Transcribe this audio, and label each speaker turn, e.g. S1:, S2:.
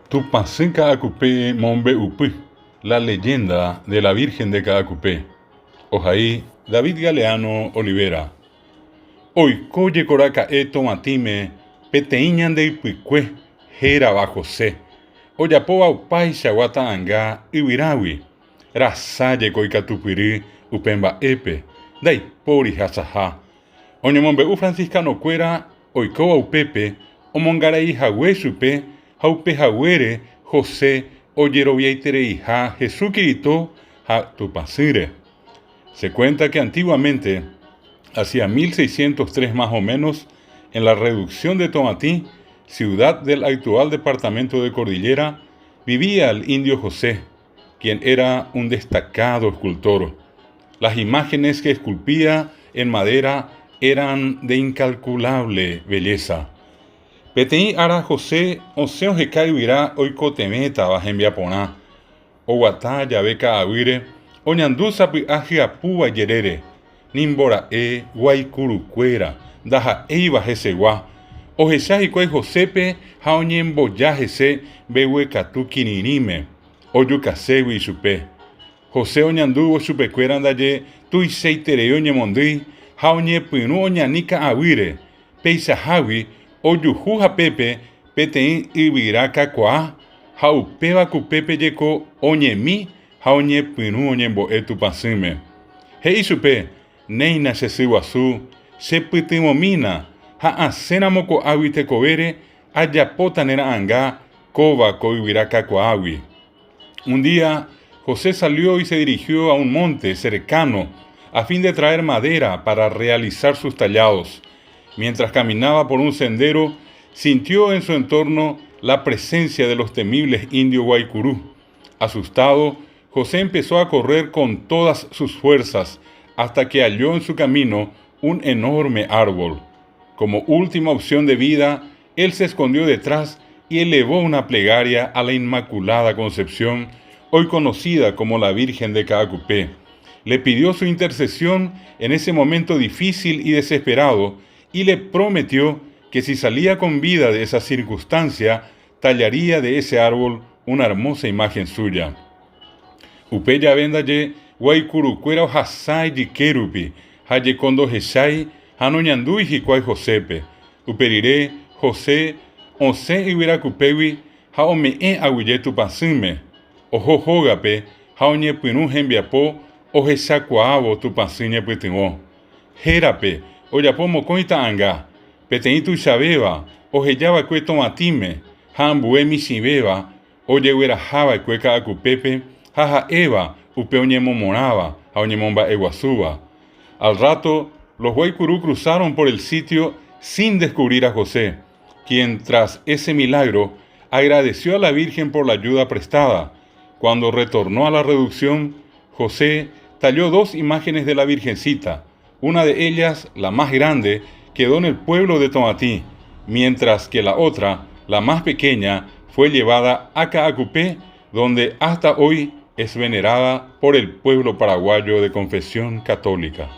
S1: Tupacén Caacupé Mombe Upí, la leyenda de la Virgen de Caacupé. Ojaí, David Galeano Olivera. Hoy coye coraca tomatime, peteiñan de Ipuicue, jera bajo se. Oyapoa upai shaguata anga, ibirawi. Rasaye coicatupiri, upemba epe, dai pori hasaha. Oñomombe u franciscano cuera, oikoa upepe, omongarai hahuesupe, haupe hahuere, José, oyeroviaitere hija, Jesús Kirito, ha tupacire. Se cuenta que antiguamente, hacia 1603 más o menos, en la reducción de Tomatí, ciudad del actual departamento de Cordillera, vivía el indio José, quien era un destacado escultor. Las imágenes que esculpía en madera eran de incalculable belleza. Petei ara José, oseo jekai virá oikotemeta bajembiaponá, oguatá yabeca aguire, oñandusa pi ajiapúa yerere, nimbora guaycurucuera, daja eiva jesegua, ojecha hikuai Josépe, haoñemboya jese, behuecatu kininime, oyucasewi chupe. José oñanduvo chupecuera andaye, tuiseiterei oñemondui, haoñepynu oñanika aguire, peisahawi, oyuhu hapepe, petei ibira kakuaa, haupeva kupepe jeko oñemi, haoñepynu oñembo'e tupacýme. He'i chupe, néina che syguasu, chepytymomína, ha asẽramo ko'águi tekovére, ajapóta nera'ãnga, kóvako yvyra kakuaágui. Un día, José salió y se dirigió a un monte cercano a fin de traer madera para realizar sus tallados. Mientras caminaba por un sendero, sintió en su entorno la presencia de los temibles indios Guaycurú. Asustado, José empezó a correr con todas sus fuerzas hasta que halló en su camino un enorme árbol. Como última opción de vida, él se escondió detrás y elevó una plegaria a la Inmaculada Concepción, hoy conocida como la Virgen de Caacupé. Le pidió su intercesión en ese momento difícil y desesperado y le prometió que si salía con vida de esa circunstancia, tallaría de ese árbol una hermosa imagen suya. Upeya vendaye, guaycurucuera ojasai yikerupi, haye kondo jesai, hanoñandui hikuai Josépe. Uperiré, José, once ibiracupewi, haome'e aguille tupacýme. Ojojógape, haoñepynu hembiapo, ohechakuaávo tupacý ñepytyvõ. Hérape, ojapo mokõi ta'ãnga, peteĩ tuichavéva, ohejava'ekue tomatíme, ha ambue michĩvéva, ojeguerahava'ekue Kaakupépe, ha ha'éva upe oñemomoráva ha oñemomba'eguasúva. Al rato, los Guaycurú cruzaron por el sitio sin descubrir a José, quien tras ese milagro agradeció a la Virgen por la ayuda prestada. Cuando retornó a la reducción, José talló dos imágenes de la Virgencita. Una de ellas, la más grande, quedó en el pueblo de Tomatí, mientras que la otra, la más pequeña, fue llevada a Caacupé, donde hasta hoy es venerada por el pueblo paraguayo de confesión católica.